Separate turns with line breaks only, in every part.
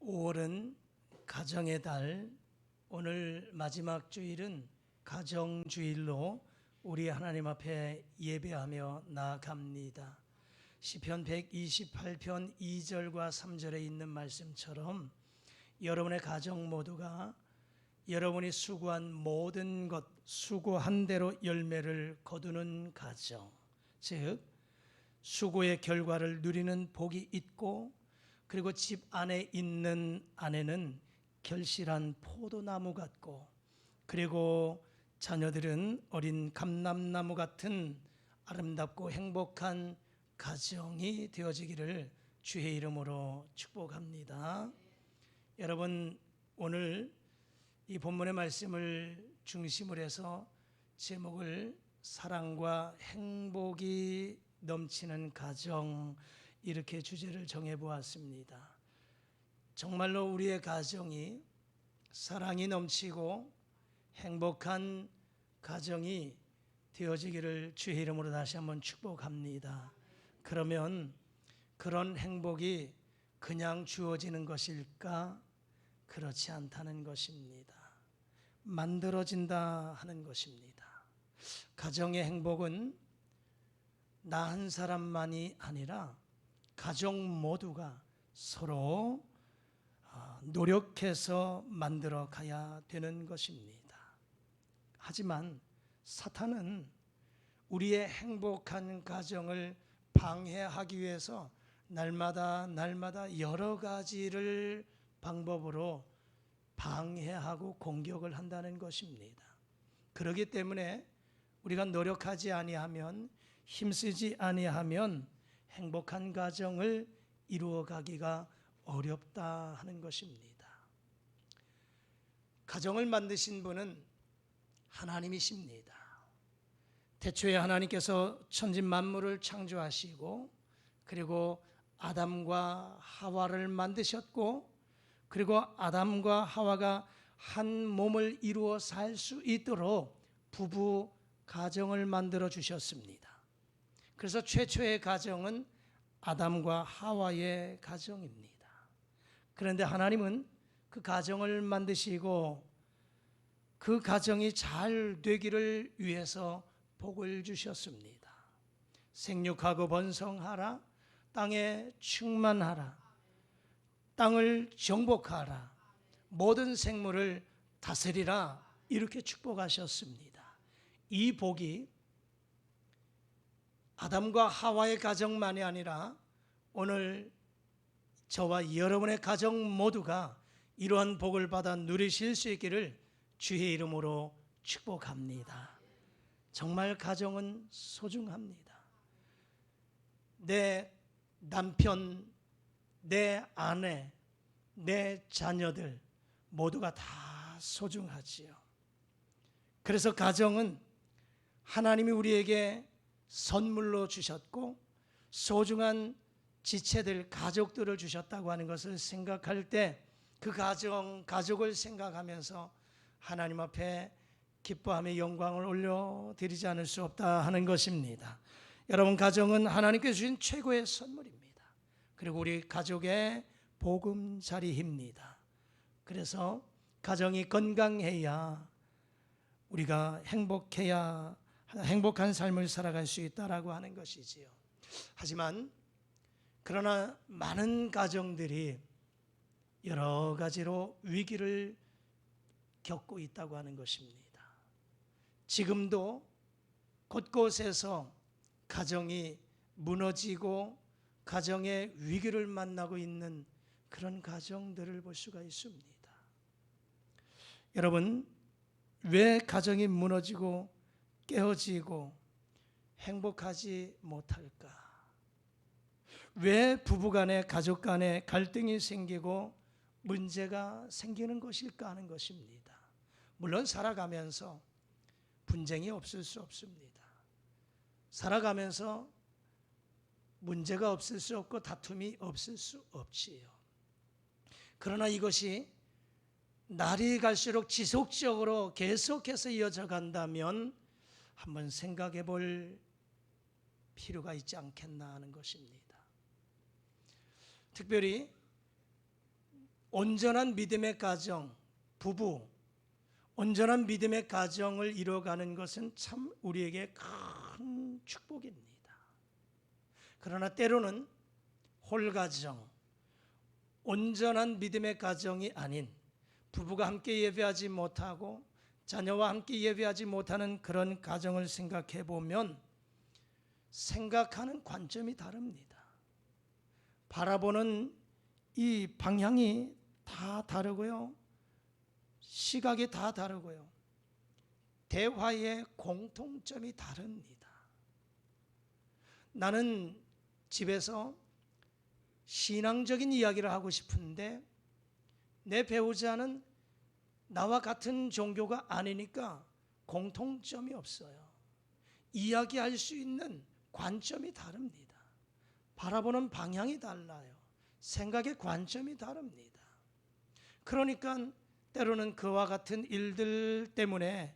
5월은 가정의 달, 오늘 마지막 주일은 가정주일로 우리 하나님 앞에 예배하며 나아갑니다. 시편 128편 2절과 3절에 있는 말씀처럼 여러분의 가정 모두가 여러분이 수고한 모든 것, 수고한 대로 열매를 거두는 가정, 즉 수고의 결과를 누리는 복이 있고, 그리고 집 안에 있는 아내는 결실한 포도나무 같고, 그리고 자녀들은 어린 감람나무 같은 아름답고 행복한 가정이 되어지기를 주의 이름으로 축복합니다. 여러분, 오늘 이 본문의 말씀을 중심으로 해서 제목을 사랑과 행복이 넘치는 가정, 이렇게 주제를 정해 보았습니다. 정말로 우리의 가정이 사랑이 넘치고 행복한 가정이 되어지기를 주의 이름으로 다시 한번 축복합니다. 그러면 그런 행복이 그냥 주어지는 것일까? 그렇지 않다는 것입니다. 만들어진다 하는 것입니다. 가정의 행복은 나 한 사람만이 아니라 가족 모두가 서로 노력해서 만들어 가야 되는 것입니다. 하지만 사탄은 우리의 행복한 가정을 방해하기 위해서 날마다 여러 가지를 방법으로 방해하고 공격을 한다는 것입니다. 그렇기 때문에 우리가 노력하지 아니하면, 힘쓰지 아니하면 행복한 가정을 이루어가기가 어렵다 하는 것입니다. 가정을 만드신 분은 하나님이십니다. 태초에 하나님께서 천지 만물을 창조하시고, 그리고 아담과 하와를 만드셨고, 그리고 아담과 하와가 한 몸을 이루어 살 수 있도록 부부 가정을 만들어 주셨습니다. 그래서 최초의 가정은 아담과 하와의 가정입니다. 그런데 하나님은 그 가정을 만드시고 그 가정이 잘 되기를 위해서 복을 주셨습니다. 생육하고 번성하라, 땅에 충만하라, 땅을 정복하라, 모든 생물을 다스리라, 이렇게 축복하셨습니다. 이 복이 아담과 하와의 가정만이 아니라 오늘 저와 여러분의 가정 모두가 이러한 복을 받아 누리실 수 있기를 주의 이름으로 축복합니다. 정말 가정은 소중합니다. 내 남편, 내 아내, 내 자녀들 모두가 다 소중하지요. 그래서 가정은 하나님이 우리에게 선물로 주셨고 소중한 지체들, 가족들을 주셨다고 하는 것을 생각할 때 그 가족을 생각하면서 하나님 앞에 기뻐하며 영광을 올려드리지 않을 수 없다 하는 것입니다. 여러분, 가정은 하나님께서 주신 최고의 선물입니다. 그리고 우리 가족의 보금자리입니다. 그래서 가정이 건강해야 우리가 행복한 삶을 살아갈 수 있다라고 하는 것이지요. 하지만 그러나 많은 가정들이 여러 가지로 위기를 겪고 있다고 하는 것입니다. 지금도 곳곳에서 가정이 무너지고 가정의 위기를 만나고 있는 그런 가정들을 볼 수가 있습니다. 여러분, 왜 가정이 무너지고 깨어지고 행복하지 못할까? 왜 부부간에, 가족간에 갈등이 생기고 문제가 생기는 것일까 하는 것입니다. 물론 살아가면서 분쟁이 없을 수 없습니다. 살아가면서 문제가 없을 수 없고 다툼이 없을 수 없지요. 그러나 이것이 날이 갈수록 지속적으로 계속해서 이어져 간다면 한번 생각해 볼 필요가 있지 않겠나 하는 것입니다. 특별히 온전한 믿음의 가정, 부부, 온전한 믿음의 가정을 이뤄가는 것은 참 우리에게 큰 축복입니다. 그러나 때로는 홀가정, 온전한 믿음의 가정이 아닌 부부가 함께 예배하지 못하고 자녀와 함께 예배하지 못하는 그런 가정을 생각해 보면 생각하는 관점이 다릅니다. 바라보는 이 방향이 다 다르고요. 시각이 다 다르고요. 대화의 공통점이 다릅니다. 나는 집에서 신앙적인 이야기를 하고 싶은데 내 배우자는 나와 같은 종교가 아니니까 공통점이 없어요. 이야기할 수 있는 관점이 다릅니다. 바라보는 방향이 달라요. 생각의 관점이 다릅니다. 그러니까 때로는 그와 같은 일들 때문에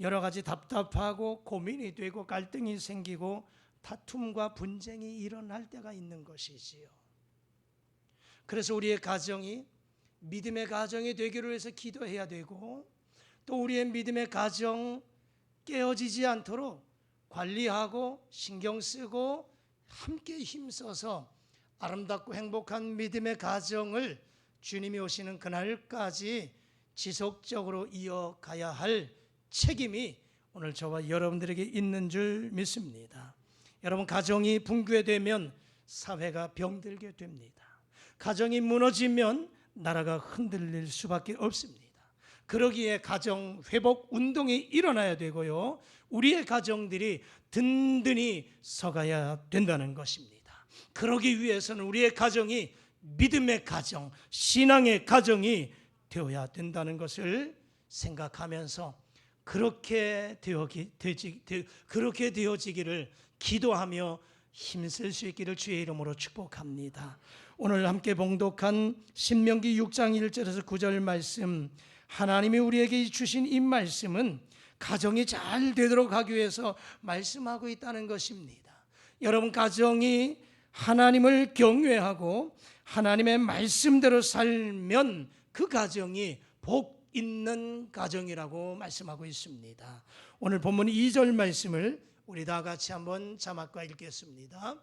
여러 가지 답답하고 고민이 되고 갈등이 생기고 다툼과 분쟁이 일어날 때가 있는 것이지요. 그래서 우리의 가정이 믿음의 가정이 되기를 위해서 기도해야 되고 또 우리의 믿음의 가정 깨어지지 않도록 관리하고 신경 쓰고 함께 힘써서 아름답고 행복한 믿음의 가정을 주님이 오시는 그날까지 지속적으로 이어가야 할 책임이 오늘 저와 여러분들에게 있는 줄 믿습니다. 여러분, 가정이 붕괴되면 사회가 병들게 됩니다. 가정이 무너지면 나라가 흔들릴 수밖에 없습니다. 그러기에 가정 회복 운동이 일어나야 되고요. 우리의 가정들이 든든히 서가야 된다는 것입니다. 그러기 위해서는 우리의 가정이 믿음의 가정, 신앙의 가정이 되어야 된다는 것을 생각하면서 그렇게 되어지기를 기도하며 힘쓸 수 있기를 주의 이름으로 축복합니다. 오늘 함께 봉독한 신명기 6장 1절에서 9절 말씀, 하나님이 우리에게 주신 이 말씀은 가정이 잘 되도록 하기 위해서 말씀하고 있다는 것입니다. 여러분, 가정이 하나님을 경외하고 하나님의 말씀대로 살면 그 가정이 복 있는 가정이라고 말씀하고 있습니다. 오늘 본문 2절 말씀을 우리 다 같이 한번 자막과 읽겠습니다.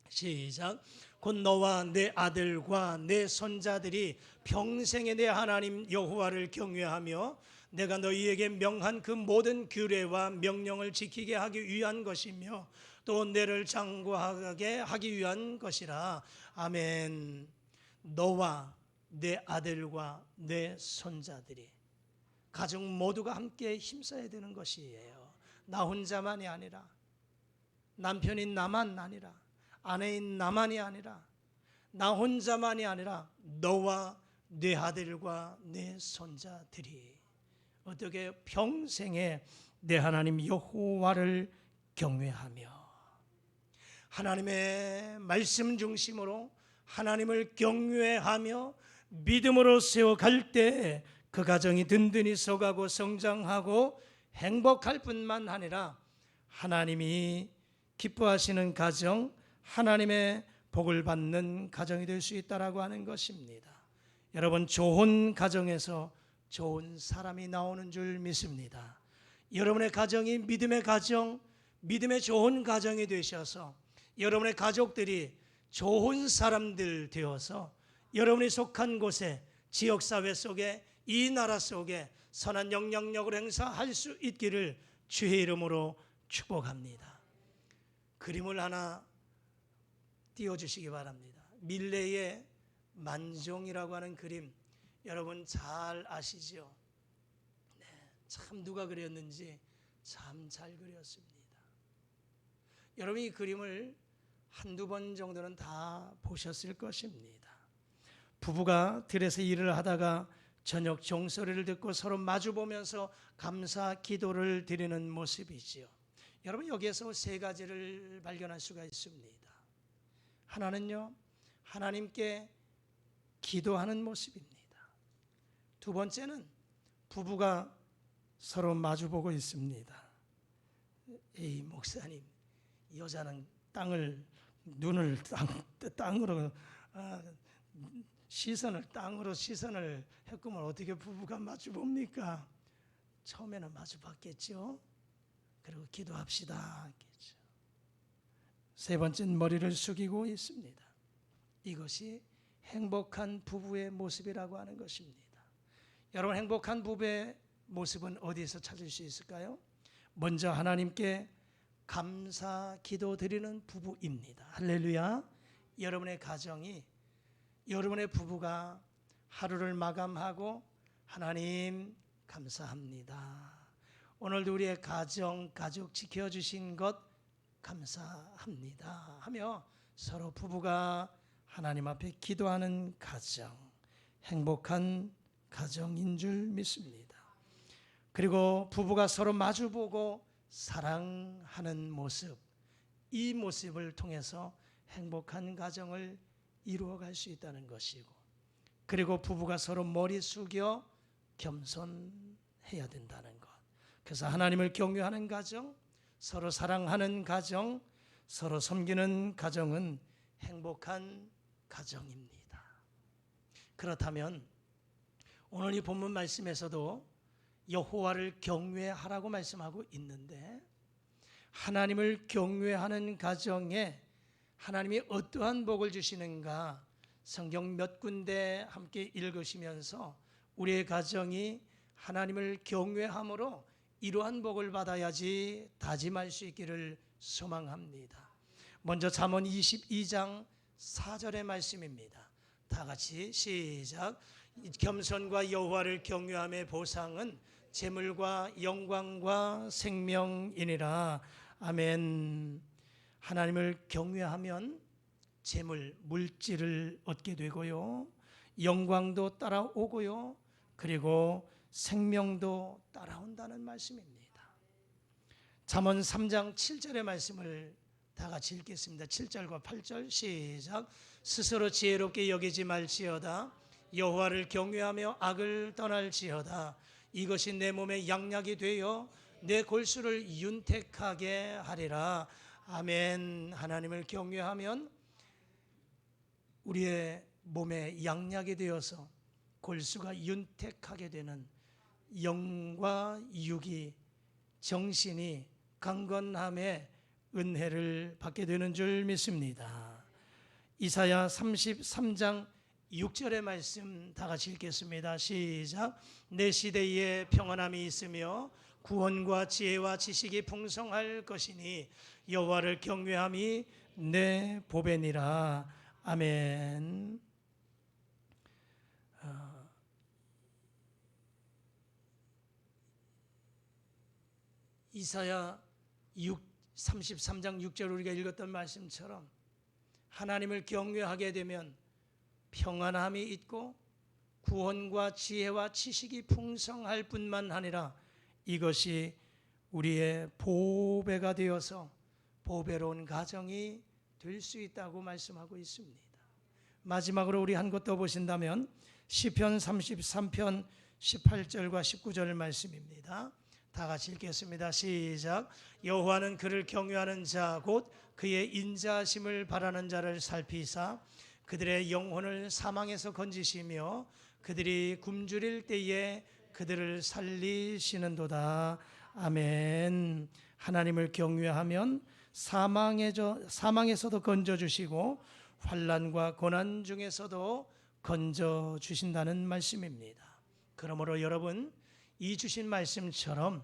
시작. 곧 너와 내 아들과 내 손자들이 평생에 내 하나님 여호와를 경외하며 내가 너희에게 명한 그 모든 규례와 명령을 지키게 하기 위한 것이며 또 내를 장구하게 하기 위한 것이라. 아멘. 너와 내 아들과 내 손자들이, 가정 모두가 함께 힘써야 되는 것이에요. 나 혼자만이 아니라, 남편인 나만 아니라, 아내인 나만이 아니라, 나 혼자만이 아니라 너와 내 아들과 내 손자들이 어떻게 평생에 내 하나님 여호와를 경외하며 하나님의 말씀 중심으로 하나님을 경외하며 믿음으로 세워갈 때 그 가정이 든든히 서가고 성장하고 행복할 뿐만 아니라 하나님이 기뻐하시는 가정, 하나님의 복을 받는 가정이 될 수 있다라고 하는 것입니다. 여러분, 좋은 가정에서 좋은 사람이 나오는 줄 믿습니다. 여러분의 가정이 믿음의 가정, 믿음의 좋은 가정이 되셔서 여러분의 가족들이 좋은 사람들 되어서 여러분이 속한 곳에, 지역사회 속에, 이 나라 속에 선한 영향력을 행사할 수 있기를 주의 이름으로 축복합니다. 그림을 하나 띄워주시기 바랍니다. 밀레의 만종이라고 하는 그림, 여러분 잘 아시죠? 네, 참 누가 그렸는지 참 잘 그렸습니다. 여러분, 이 그림을 한두 번 정도는 다 보셨을 것입니다. 부부가 들에서 일을 하다가 저녁 종소리를 듣고 서로 마주보면서 감사 기도를 드리는 모습이지요. 여러분, 여기에서 세 가지를 발견할 수가 있습니다. 하나는요, 하나님께 기도하는 모습입니다. 두 번째는 부부가 서로 마주보고 있습니다. 에이, 목사님, 여자는 눈을 땅으로 땅으로 시선을 했구만 어떻게 부부가 마주 봅니까? 처음에는 마주 봤겠죠. 그리고 기도합시다. 세 번째는 머리를 숙이고 있습니다. 이것이 행복한 부부의 모습이라고 하는 것입니다. 여러분, 행복한 부부의 모습은 어디에서 찾을 수 있을까요? 먼저 하나님께 감사 기도 드리는 부부입니다. 할렐루야. 여러분의 가정이, 여러분의 부부가 하루를 마감하고 하나님 감사합니다. 오늘도 우리의 가족 지켜주신 것 감사합니다 하며 서로 부부가 하나님 앞에 기도하는 가정, 행복한 가정인 줄 믿습니다. 그리고 부부가 서로 마주보고 사랑하는 모습, 이 모습을 통해서 행복한 가정을 이루어갈 수 있다는 것이고, 그리고 부부가 서로 머리 숙여 겸손해야 된다는 것. 그래서 하나님을 경외하는 가정, 서로 사랑하는 가정, 서로 섬기는 가정은 행복한 가정입니다. 그렇다면 오늘 이 본문 말씀에서도 여호와를 경외하라고 말씀하고 있는데, 하나님을 경외하는 가정에 하나님이 어떠한 복을 주시는가 성경 몇 군데 함께 읽으시면서 우리의 가정이 하나님을 경외함으로 이러한 복을 받아야지 다짐할 수 있기를 소망합니다. 먼저 잠언 22장 4절의 말씀입니다. 다 같이 시작. 겸손과 여호와를 경외함의 보상은 재물과 영광과 생명이니라. 아멘. 하나님을 경외하면 재물, 물질을 얻게 되고요, 영광도 따라오고요, 그리고 생명도 따라온다는 말씀입니다. 잠언 3장 7절의 말씀을 다 같이 읽겠습니다. 7절과 8절 시작. 스스로 지혜롭게 여기지 말지어다. 여호와를 경외하며 악을 떠날지어다. 이것이 내 몸에 양약이 되어 내 골수를 윤택하게 하리라. 아멘. 하나님을 경외하면 우리의 몸에 양약이 되어서 골수가 윤택하게 되는 영과 육이, 정신이 강건함에 은혜를 받게 되는 줄 믿습니다. 이사야 33장 6절의 말씀 다 같이 읽겠습니다. 시작. 내 시대에 평안함이 있으며 구원과 지혜와 지식이 풍성할 것이니 여호와를 경외함이 내 보배니라. 아멘. 이사야 33장 6절 우리가 읽었던 말씀처럼 하나님을 경외하게 되면 평안함이 있고 구원과 지혜와 지식이 풍성할 뿐만 아니라 이것이 우리의 보배가 되어서 보배로운 가정이 될 수 있다고 말씀하고 있습니다. 마지막으로 우리 한 것 더 보신다면 시편 33편 18절과 19절 말씀입니다. 다 같이 읽겠습니다. 시작. 여호와는 그를 경외하는 자 곧 그의 인자하심을 바라는 자를 살피사 그들의 영혼을 사망에서 건지시며 그들이 굶주릴 때에 그들을 살리시는도다. 아멘. 하나님을 경외하면 사망에서도 건져주시고 환난과 고난 중에서도 건져주신다는 말씀입니다. 그러므로 여러분, 이 주신 말씀처럼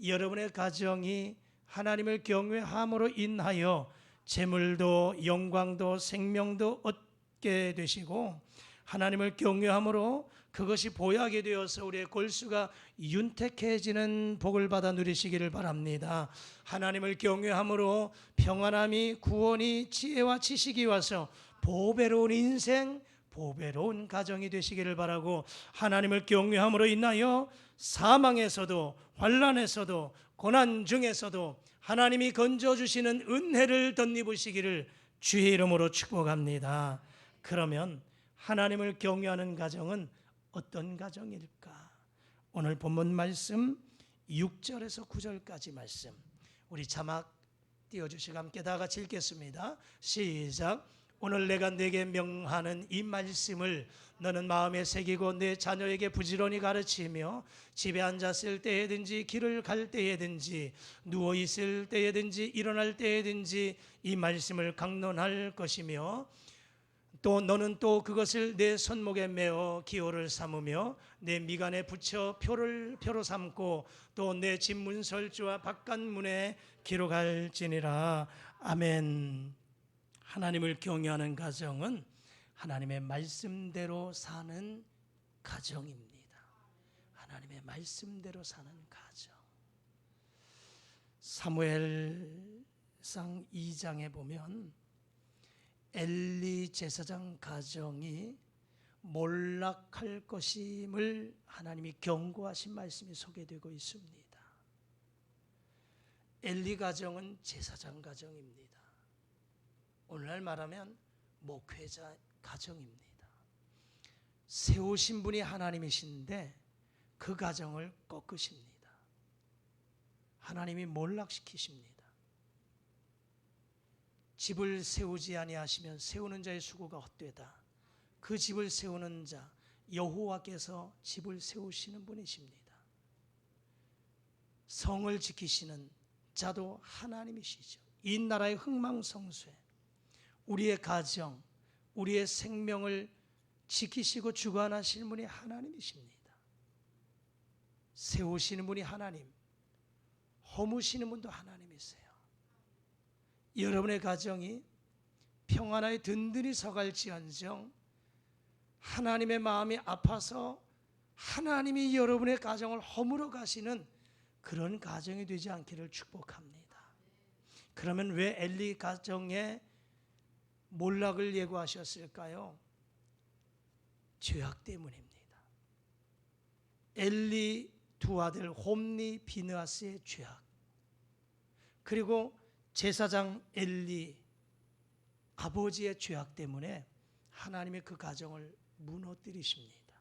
여러분의 가정이 하나님을 경외함으로 인하여 재물도 영광도 생명도 얻게 되시고 하나님을 경외함으로 그것이 보약이 되어서 우리의 골수가 윤택해지는 복을 받아 누리시기를 바랍니다. 하나님을 경외함으로 평안함이, 구원이, 지혜와 지식이 와서 보배로운 인생, 보배로운 가정이 되시기를 바라고, 하나님을 경외함으로 인하여 사망에서도 환난에서도 고난 중에서도 하나님이 건져주시는 은혜를 덧입으시기를 주의 이름으로 축복합니다. 그러면 하나님을 경외하는 가정은 어떤 가정일까? 오늘 본문 말씀 6절에서 9절까지 말씀 우리 자막 띄워주시고 함께 다 같이 읽겠습니다. 시작. 오늘 내가 내게 명하는 이 말씀을 너는 마음에 새기고 내 자녀에게 부지런히 가르치며 집에 앉았을 때에든지 길을 갈 때에든지 누워 있을 때에든지 일어날 때에든지 이 말씀을 강론할 것이며, 또 너는 또 그것을 내 손목에 메어 기호를 삼으며 내 미간에 붙여 표로 삼고 또 내 집 문설주와 바깥문에 기록할지니라. 아멘. 하나님을 경외하는 가정은 하나님의 말씀대로 사는 가정입니다. 하나님의 말씀대로 사는 가정. 사무엘상 2장에 보면 엘리 제사장 가정이 몰락할 것임을 하나님이 경고하신 말씀이 소개되고 있습니다. 엘리 가정은 제사장 가정입니다. 오늘날 말하면 목회자 가정입니다. 세우신 분이 하나님이신데 그 가정을 꺾으십니다. 하나님이 몰락시키십니다. 집을 세우지 아니하시면 세우는 자의 수고가 헛되다. 그 집을 세우는 자 여호와께서 집을 세우시는 분이십니다. 성을 지키시는 자도 하나님이시죠. 이 나라의 흥망성쇠, 우리의 가정, 우리의 생명을 지키시고 주관하시는 분이 하나님이십니다. 세우시는 분이 하나님, 허무시는 분도 하나님이세요. 여러분의 가정이 평안하게 든든히 서갈지언정 하나님의 마음이 아파서 하나님이 여러분의 가정을 허물어 가시는 그런 가정이 되지 않기를 축복합니다. 그러면 왜 엘리 가정에 몰락을 예고하셨을까요? 죄악 때문입니다. 엘리 두 아들 홈니 비느하스의 죄악, 그리고 제사장 엘리 아버지의 죄악 때문에 하나님의 그 가정을 무너뜨리십니다.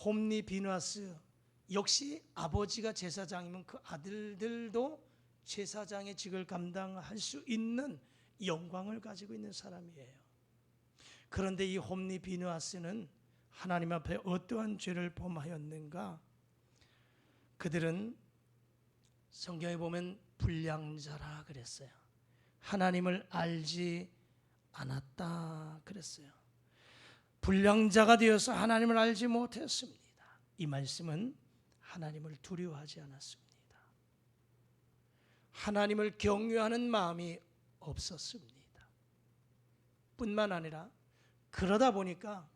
홈니 비느하스 역시 아버지가 제사장이면 그 아들들도 제사장의 직을 감당할 수 있는 영광을 가지고 있는 사람이에요. 그런데 이 홈니 비느하스는 하나님 앞에 어떠한 죄를 범하였는가? 그들은 성경에 보면 불량자라 그랬어요. 하나님을 알지 않았다 그랬어요. 불량자가 되어서 하나님을 알지 못했습니다. 이 말씀은 하나님을 두려워하지 않았습니다. 하나님을 경외하는 마음이 없었습니다. 뿐만 아니라 그러다 보니까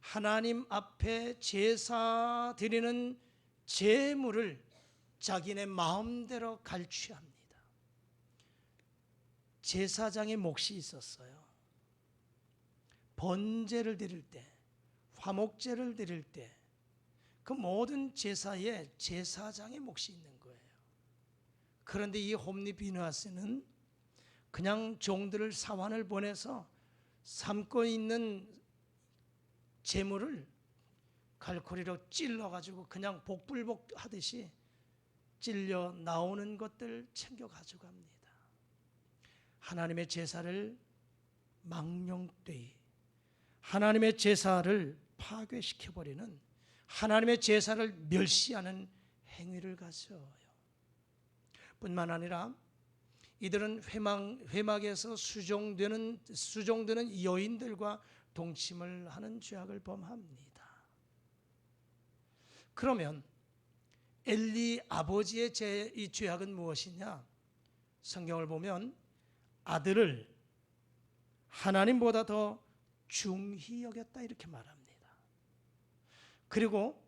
하나님 앞에 제사 드리는 제물을 자기네 마음대로 갈취합니다. 제사장의 몫이 있었어요. 번제를 드릴 때, 화목제를 드릴 때 그 모든 제사에 제사장의 몫이 있는 거예요. 그런데 이 홈니 비느하스는 그냥 종들을 사환을 보내서 삶고 있는 제물을 갈고리로 찔러가지고 그냥 복불복하듯이 찔려 나오는 것들 챙겨 가져갑니다. 하나님의 제사를 망령되이, 하나님의 제사를 파괴시켜버리는, 하나님의 제사를 멸시하는 행위를 가져요. 뿐만 아니라 이들은 회막에서 수종되는 여인들과 동침을 하는 죄악을 범합니다. 그러면 엘리 아버지의 이 죄악은 무엇이냐? 성경을 보면 아들을 하나님보다 더 중히 여겼다 이렇게 말합니다. 그리고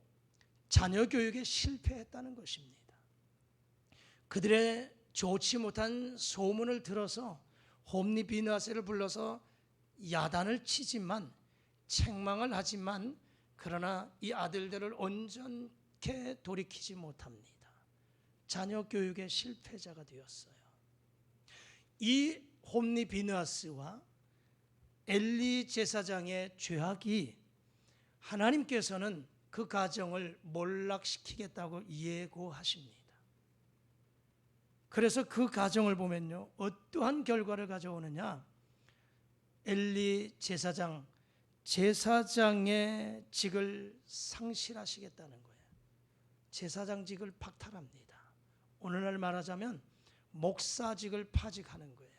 자녀 교육에 실패했다는 것입니다. 그들의 좋지 못한 소문을 들어서 홈니 비느하스를 불러서 야단을 치지만, 책망을 하지만, 그러나 이 아들들을 온전케 돌이키지 못합니다. 자녀 교육의 실패자가 되었어요. 이 홈니 비느하스와 엘리 제사장의 죄악이 하나님께서는 그 가정을 몰락시키겠다고 예고하십니다. 그래서 그 가정을 보면요, 어떠한 결과를 가져오느냐? 엘리 제사장의 직을 상실하시겠다는 거예요. 제사장직을 박탈합니다. 오늘날 말하자면 목사직을 파직하는 거예요.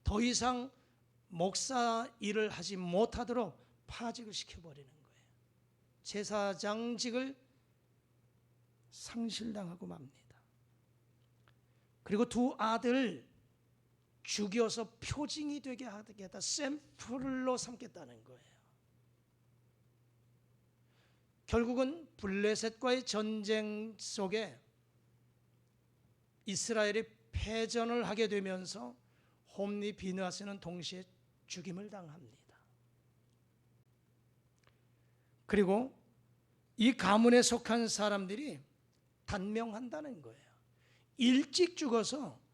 더 이상 목사 일을 하지 못하도록 파직을 시켜버리는 거예요. 제사장직을 상실당하고 맙니다. 그리고 두 아들 죽여서 표징이 되게 하겠다, 샘플로 삼겠다는 거예요. 결국은 블레셋과의 전쟁 속에 이스라엘이 패전을 하게 되면서 홈리 비느하스는 동시에 죽임을 당합니다. 그리고 이 가문에 속한 사람들이 단명한다는 거예요. 일찍 죽어서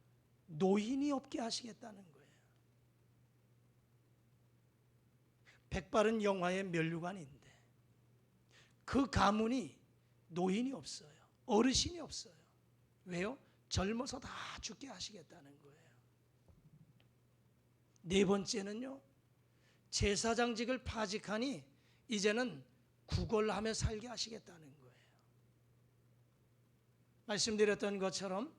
노인이 없게 하시겠다는 거예요. 백발은 영화의 면류관인데 그 가문이 노인이 없어요. 어르신이 없어요. 왜요? 젊어서 다 죽게 하시겠다는 거예요. 네 번째는요, 제사장직을 파직하니 이제는 구걸하며 살게 하시겠다는 거예요. 말씀드렸던 것처럼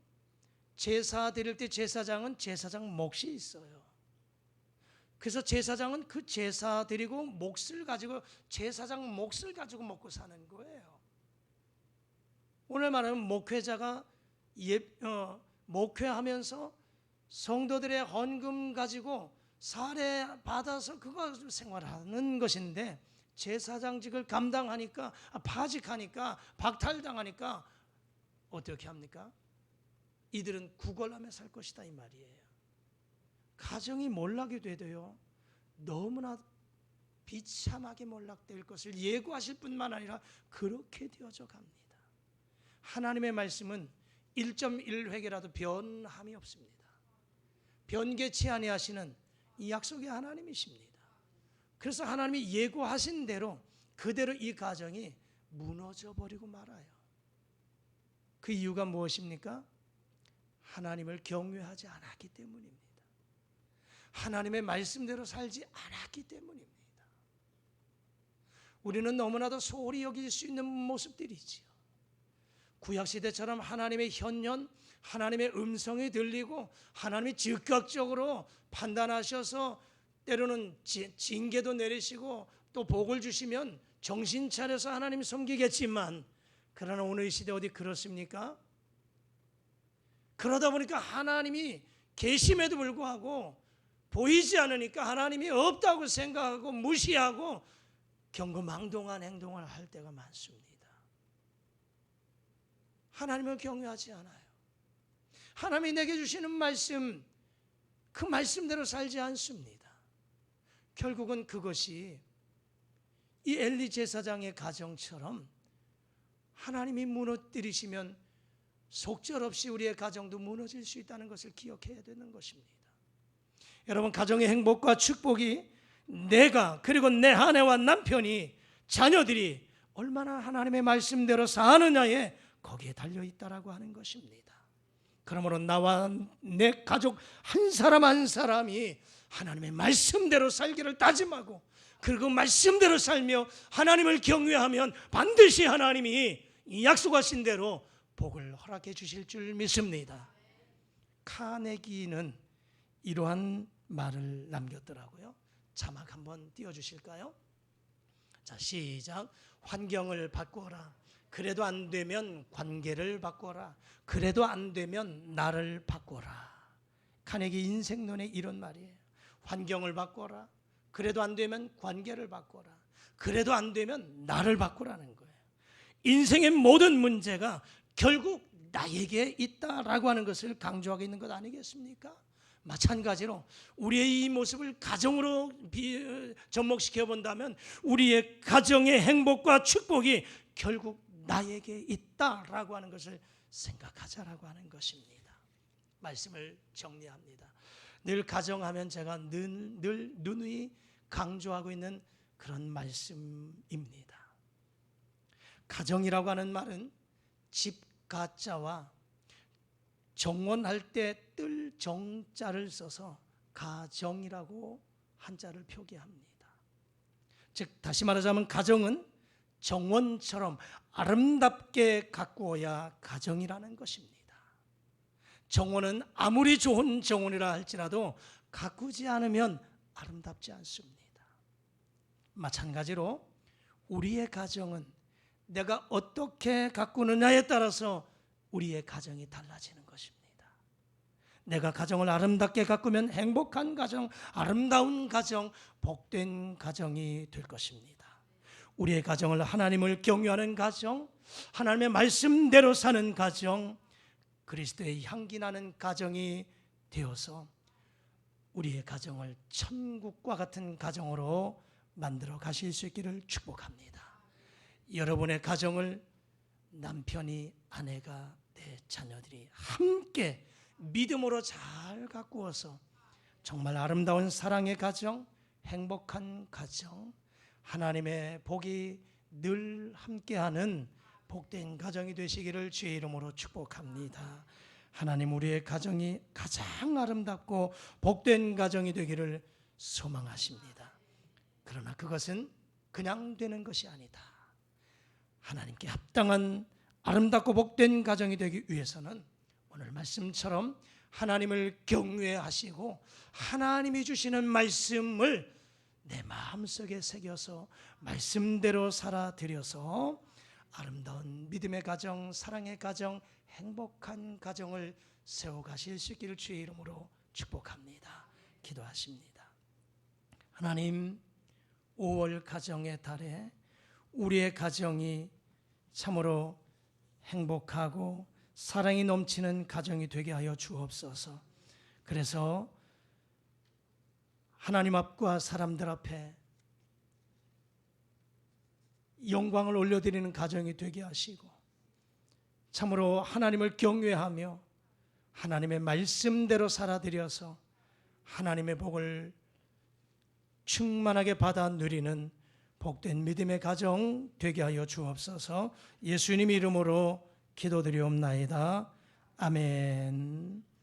제사 드릴 때 제사장은 제사장 몫이 있어요. 그래서 제사장은 그 제사 드리고 몫을 가지고, 제사장 몫을 가지고 먹고 사는 거예요. 오늘 말하면 목회자가 목회하면서 성도들의 헌금 가지고 사례 받아서 그거 생활하는 것인데, 제사장직을 감당하니까, 파직하니까, 박탈당하니까 어떻게 합니까? 이들은 구걸하며 살 것이다 이 말이에요. 가정이 몰락이 되도요, 너무나 비참하게 몰락될 것을 예고하실 뿐만 아니라 그렇게 되어져 갑니다. 하나님의 말씀은 1.1획이라도 변함이 없습니다. 변개치 아니하시는 이 약속의 하나님이십니다. 그래서 하나님이 예고하신 대로 그대로 이 가정이 무너져 버리고 말아요. 그 이유가 무엇입니까? 하나님을 경외하지 않았기 때문입니다. 하나님의 말씀대로 살지 않았기 때문입니다. 우리는 너무나도 소홀히 여길 수 있는 모습들이지요. 구약시대처럼 하나님의 현현, 하나님의 음성이 들리고 하나님이 즉각적으로 판단하셔서 때로는 징계도 내리시고 또 복을 주시면 정신 차려서 하나님 섬기겠지만, 그러나 오늘 이 시대 어디 그렇습니까? 그러다 보니까 하나님이 계심에도 불구하고 보이지 않으니까 하나님이 없다고 생각하고 무시하고 경거망동한 행동을 할 때가 많습니다. 하나님을 경외하지 않아요. 하나님이 내게 주시는 말씀, 그 말씀대로 살지 않습니다. 결국은 그것이 이 엘리 제사장의 가정처럼 하나님이 무너뜨리시면 속절없이 우리의 가정도 무너질 수 있다는 것을 기억해야 되는 것입니다. 여러분, 가정의 행복과 축복이 내가, 그리고 내 아내와 남편이, 자녀들이 얼마나 하나님의 말씀대로 사느냐에 거기에 달려있다라고 하는 것입니다. 그러므로 나와 내 가족 한 사람 한 사람이 하나님의 말씀대로 살기를 다짐하고, 그리고 말씀대로 살며 하나님을 경외하면 반드시 하나님이 이 약속하신 대로 복을 허락해 주실 줄 믿습니다. 카네기는 이러한 말을 남겼더라고요. 자막 한번 띄워주실까요? 자, 시작. 환경을 바꾸어라. 그래도 안 되면 관계를 바꿔라. 그래도 안 되면 나를 바꿔라. 카네기 인생론에 이런 말이에요. 환경을 바꿔라. 그래도 안 되면 관계를 바꿔라. 그래도 안 되면 나를 바꾸라는 거예요. 인생의 모든 문제가 결국 나에게 있다라고 하는 것을 강조하고 있는 것 아니겠습니까? 마찬가지로 우리의 이 모습을 가정으로 접목시켜 본다면 우리의 가정의 행복과 축복이 결국 나에게 있다라고 하는 것을 생각하자라고 하는 것입니다. 말씀을 정리합니다. 늘 가정하면 제가 늘 누누이 강조하고 있는 그런 말씀입니다. 가정이라고 하는 말은 집 가자와 정원할 때 뜰 정자를 써서 가정이라고 한자를 표기합니다. 즉 다시 말하자면 가정은 정원처럼 아름답게 가꾸어야 가정이라는 것입니다. 정원은 아무리 좋은 정원이라 할지라도 가꾸지 않으면 아름답지 않습니다. 마찬가지로 우리의 가정은 내가 어떻게 가꾸느냐에 따라서 우리의 가정이 달라지는 것입니다. 내가 가정을 아름답게 가꾸면 행복한 가정, 아름다운 가정, 복된 가정이 될 것입니다. 우리의 가정을 하나님을 경외하는 가정, 하나님의 말씀대로 사는 가정, 그리스도의 향기 나는 가정이 되어서 우리의 가정을 천국과 같은 가정으로 만들어 가실 수 있기를 축복합니다. 여러분의 가정을 남편이, 아내가, 내 자녀들이 함께 믿음으로 잘 가꾸어서 정말 아름다운 사랑의 가정, 행복한 가정, 하나님의 복이 늘 함께하는 복된 가정이 되시기를 주의 이름으로 축복합니다. 하나님, 우리의 가정이 가장 아름답고 복된 가정이 되기를 소망하십니다. 그러나 그것은 그냥 되는 것이 아니다. 하나님께 합당한 아름답고 복된 가정이 되기 위해서는 오늘 말씀처럼 하나님을 경외하시고 하나님이 주시는 말씀을 내 마음속에 새겨서 말씀대로 살아들여서 아름다운 믿음의 가정, 사랑의 가정, 행복한 가정을 세워가실 수 있기를 주의 이름으로 축복합니다. 기도하십니다. 하나님, 5월 가정의 달에 우리의 가정이 참으로 행복하고 사랑이 넘치는 가정이 되게 하여 주옵소서. 그래서 하나님 앞과 사람들 앞에 영광을 올려드리는 가정이 되게 하시고 참으로 하나님을 경외하며 하나님의 말씀대로 살아들여서 하나님의 복을 충만하게 받아 누리는 복된 믿음의 가정 되게 하여 주옵소서. 예수님 이름으로 기도드리옵나이다. 아멘.